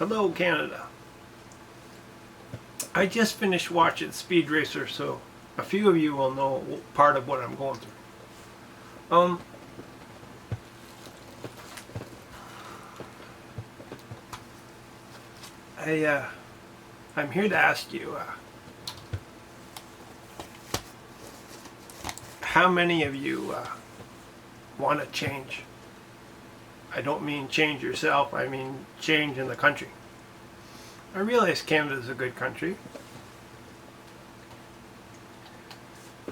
Hello, Canada. I just finished watching Speed Racer, so a few of you will know part of what I'm going through. I'm here to ask you, how many of you want to change? I don't mean change yourself, I mean change in the country. I realize Canada is a good country,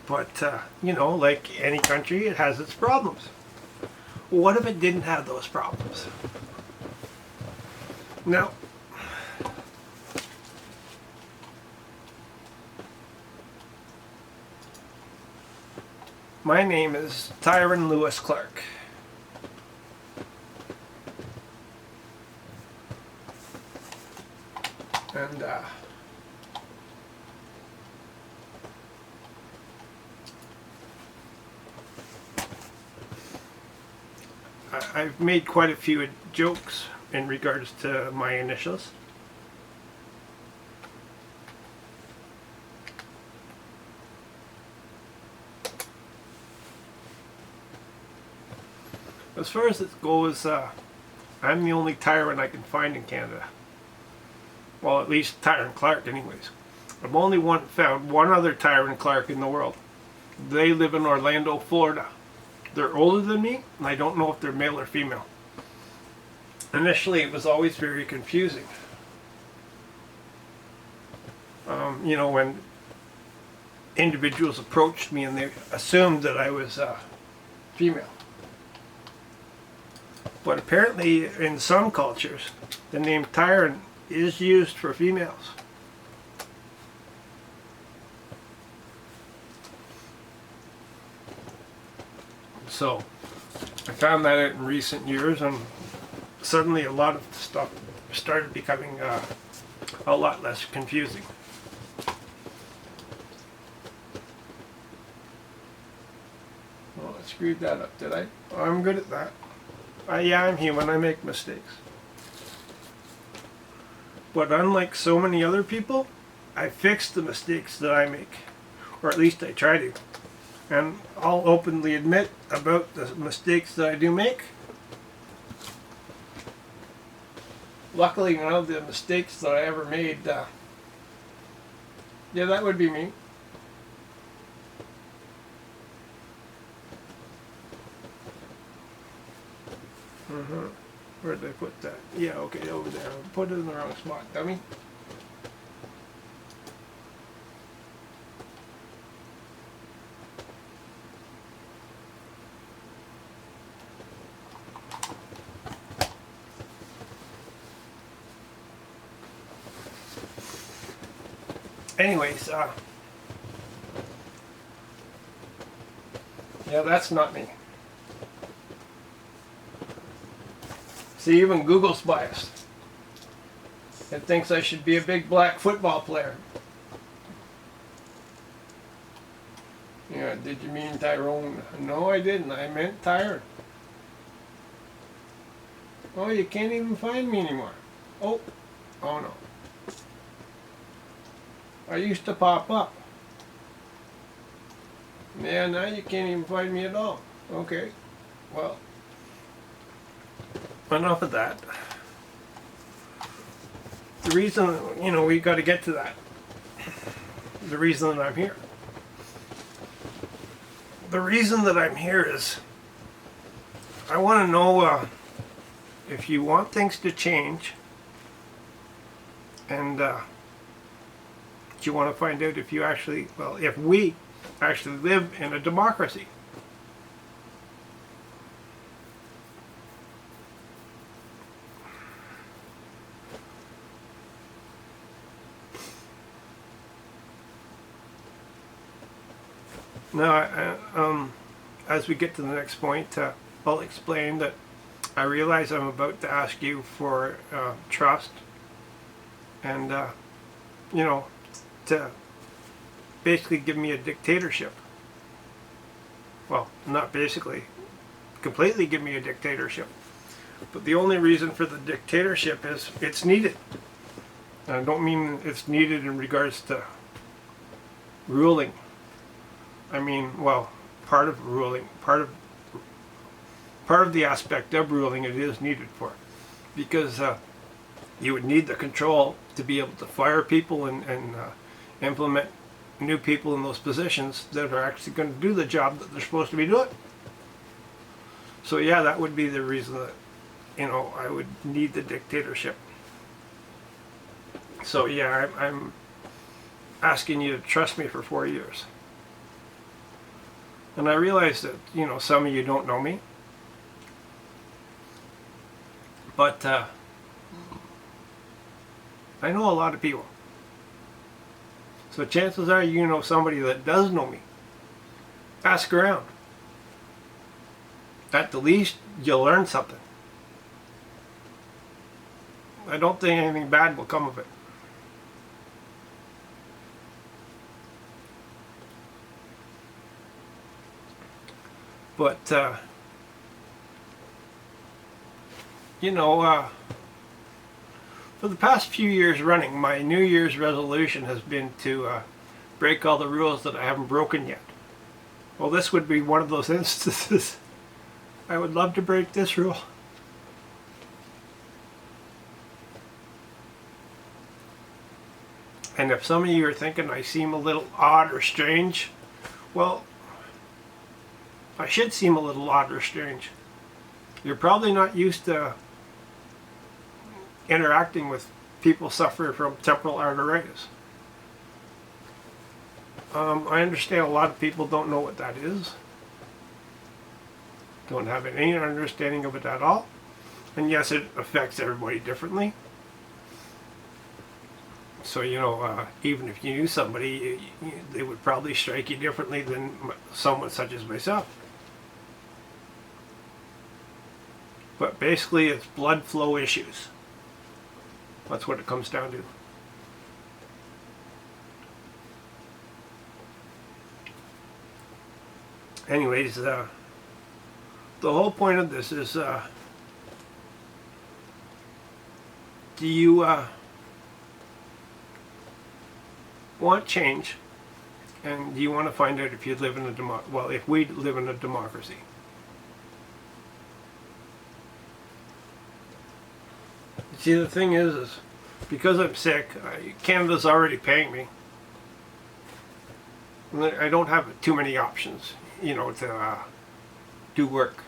but you know, like any country, it has its problems. What if it didn't have those problems? Now, my name is Tyron Lewis Clark. And I've made quite a few jokes in regards to my initials. As far as it goes, I'm the only Tyron I can find in Canada. Well, at least Tyron Clark anyways. I've only found one other Tyron Clark in the world. They live in Orlando, Florida. They're older than me, and I don't know if they're male or female. Initially, it was always very confusing. You know, when individuals approached me and they assumed that I was female. But apparently, in some cultures, the name Tyron is used for females. So I found that out in recent years, and suddenly a lot of stuff started becoming a lot less confusing. Well, I screwed that up, did I? I'm good at that. Yeah, I'm human. I make mistakes. But unlike so many other people, I fix the mistakes that I make. Or at least I try to. And I'll openly admit about the mistakes that I do make. Luckily, none of the mistakes that I ever made, yeah, that would be me. Where did I put that? Yeah, okay, over there. I put it in the wrong spot, dummy. Anyways, yeah, that's not me. See, even Google's biased. It thinks I should be a big black football player. Yeah, did you mean Tyrone? No, I didn't. I meant Tyron. Oh, you can't even find me anymore. Oh no. I used to pop up. Yeah, now you can't even find me at all. Okay, well. Enough of that. The reason, you know, we got to get to that. The reason that I'm here. The reason that I'm here is I want to know if you want things to change, and you want to find out if you actually, well, if we actually live in a democracy. Now, as we get to the next point, I'll explain that I realize I'm about to ask you for trust and, you know, to basically give me a dictatorship. Well, not basically, completely give me a dictatorship. But the only reason for the dictatorship is it's needed. And I don't mean it's needed in regards to ruling. I mean, well, part of ruling, part of the aspect of ruling it is needed for. Because you would need the control to be able to fire people and implement new people in those positions that are actually going to do the job that they're supposed to be doing. So yeah, that would be the reason that, you know, I would need the dictatorship. So yeah, I'm asking you to trust me for 4 years. And I realize that, you know, some of you don't know me. But I know a lot of people. So chances are you know somebody that does know me. Ask around. At the least, you'll learn something. I don't think anything bad will come of it. But, you know, for the past few years running, my New Year's resolution has been to break all the rules that I haven't broken yet. Well, this would be one of those instances. I would love to break this rule. And if some of you are thinking I seem a little odd or strange, well, I should seem a little odd or strange. You're probably not used to interacting with people suffering from temporal arteritis. I understand a lot of people don't know what that is. Don't have any understanding of it at all. And yes, it affects everybody differently. So, you know, even if you knew somebody, they would probably strike you differently than someone such as myself. But basically, it's blood flow issues. That's what it comes down to. Anyways, the whole point of this is, do you want change? And do you want to find out if you live in a if we live in a democracy? See, the thing is because I'm sick, Canada's already paying me. I don't have too many options, you know, to do work.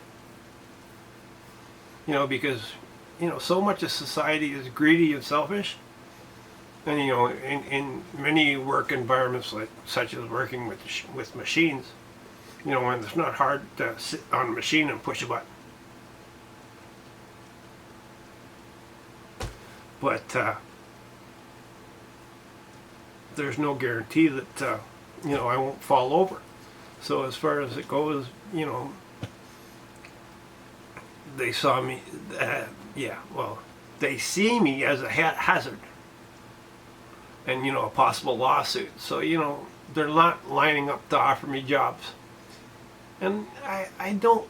You know, because, you know, so much of society is greedy and selfish. And, you know, in many work environments, such as working with machines, you know, when it's not hard to sit on a machine and push a button. But there's no guarantee that, you know, I won't fall over. So as far as it goes, you know, they saw me, they see me as a hazard. And, you know, a possible lawsuit. So, you know, they're not lining up to offer me jobs. And I don't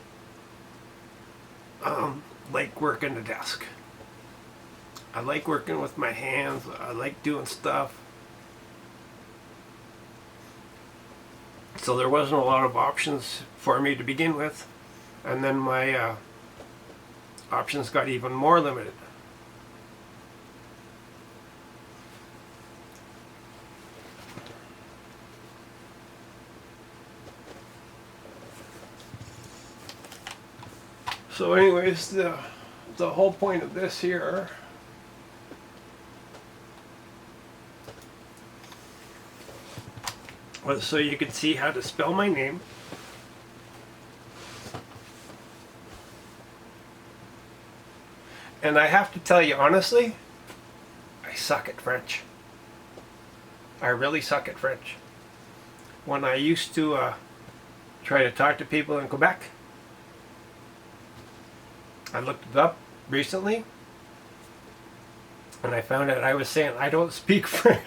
like working the desk. I like working with my hands. I like doing stuff. So there wasn't a lot of options for me to begin with. And then my options got even more limited. So anyways, the whole point of this here was so you could see how to spell my name. And I have to tell you honestly, I suck at French. I really suck at French. When I used to try to talk to people in Quebec, I looked it up recently, and I found out I was saying I don't speak French.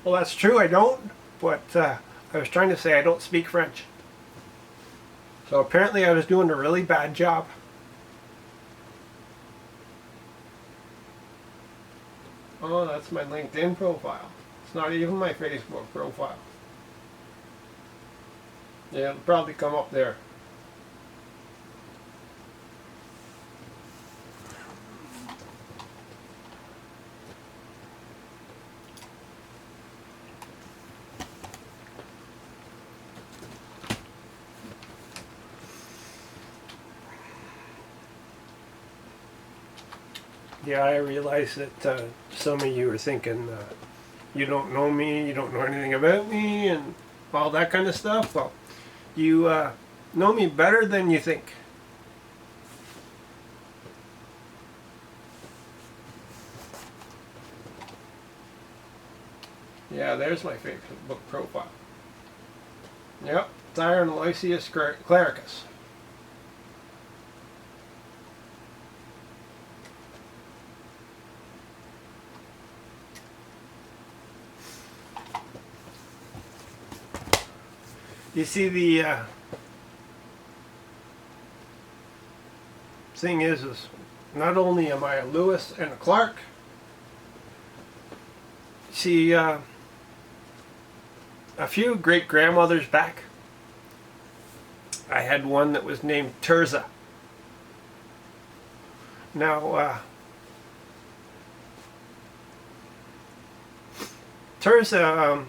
Well, that's true, I don't, but I was trying to say I don't speak French. So apparently I was doing a really bad job. Oh, that's my LinkedIn profile. It's not even my Facebook profile. Yeah, it'll probably come up there. Yeah, I realize that some of you are thinking, you don't know me, you don't know anything about me, and all that kind of stuff. Well, you know me better than you think. Yeah, there's my Facebook profile. Yep, Thyron Aloysius Clericus. You see, the thing is not only am I a Lewis and a Clark, see, a few great grandmothers back, I had one that was named Tirzah. Now, Tirzah,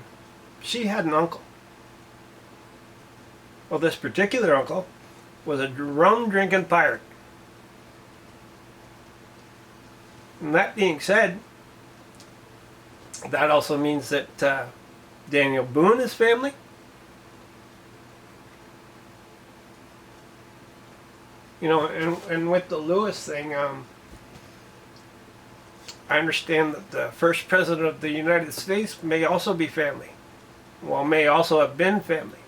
she had an uncle. Well, this particular uncle was a rum drinking pirate. And that being said, that also means that Daniel Boone, his family, you know, and with the Lewis thing, I understand that the first president of the United States may also be family. Well, may also have been family.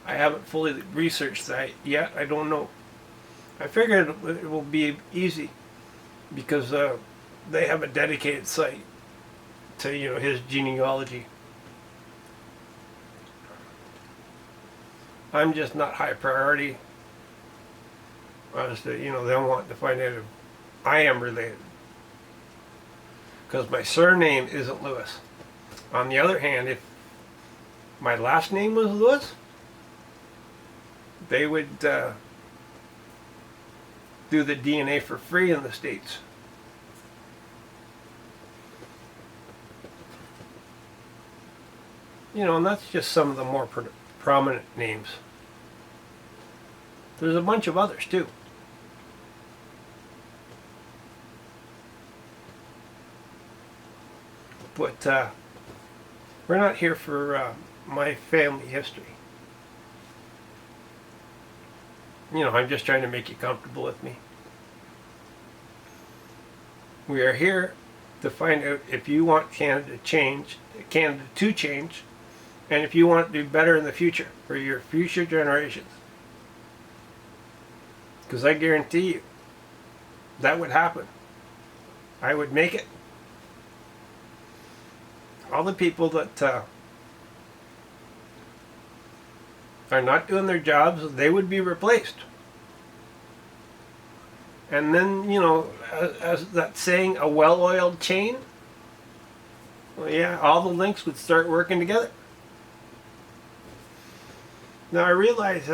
I haven't fully researched that yet. I don't know. I figured it will be easy because they have a dedicated site to, you know, his genealogy. I'm just not high priority as to, you know, them wanting to find out if I am related, because my surname isn't Lewis. On the other hand, if my last name was Lewis, they would do the DNA for free in the States. You know, and that's just some of the more prominent names. There's a bunch of others too. But we're not here for my family history. You know, I'm just trying to make you comfortable with me. We are here to find out if you want Canada to change, and if you want to do better in the future for your future generations. Because I guarantee you, that would happen. I would make it. All the people that are not doing their jobs, they would be replaced. And then, you know, as that saying, a well-oiled chain, well, yeah, all the links would start working together. Now I realize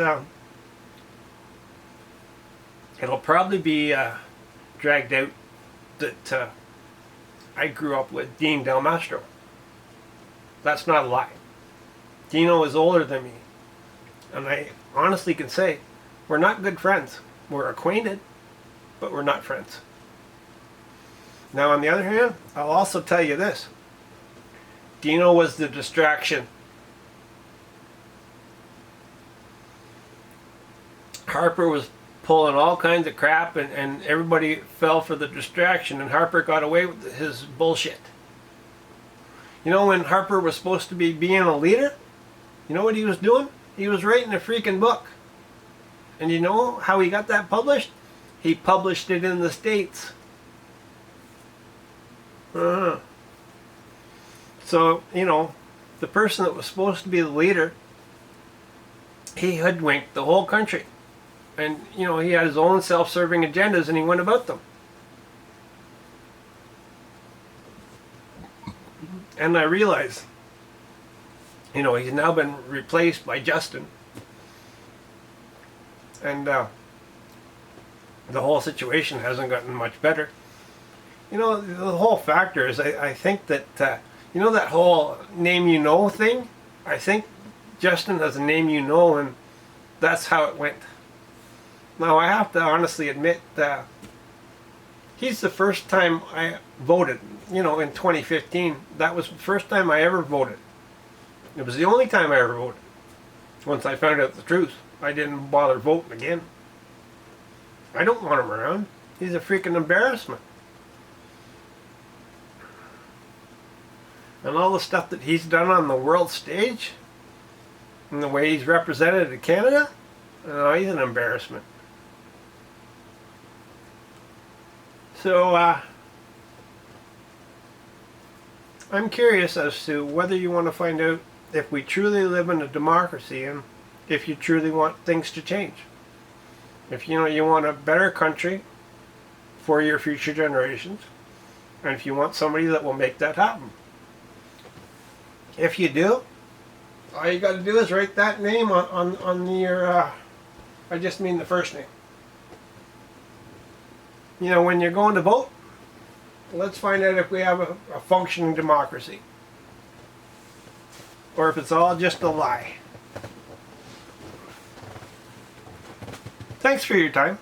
it'll probably be dragged out that I grew up with Dean Del Mastro. That's not a lie. Dino is older than me. And I honestly can say, we're not good friends. We're acquainted, but we're not friends. Now, on the other hand, I'll also tell you this. Dino was the distraction. Harper was pulling all kinds of crap, and everybody fell for the distraction, and Harper got away with his bullshit. You know, when Harper was supposed to be being a leader, you know what he was doing? He was writing a freaking book. And you know how he got that published? He published it in the States. So, you know, the person that was supposed to be the leader he hoodwinked the whole country. And, you know, he had his own self-serving agendas and he went about them. And I realize, you know, he's now been replaced by Justin. And the whole situation hasn't gotten much better. You know, the whole factor is I think that, you know, that whole name you know thing? I think Justin has a name you know, and that's how it went. Now, I have to honestly admit that he's the first time I voted, you know, in 2015. That was the first time I ever voted. It was the only time I ever voted. Once I found out the truth, I didn't bother voting again. I don't want him around. He's a freaking embarrassment. And all the stuff that he's done on the world stage, and the way he's represented Canada, he's an embarrassment. So, I'm curious as to whether you want to find out if we truly live in a democracy and if you truly want things to change. If you know you want a better country for your future generations, and if you want somebody that will make that happen. If you do, all you got to do is write that name on your, I just mean the first name. You know, when you're going to vote, let's find out if we have a functioning democracy. Or if it's all just a lie. Thanks for your time.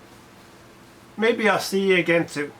Maybe I'll see you again soon.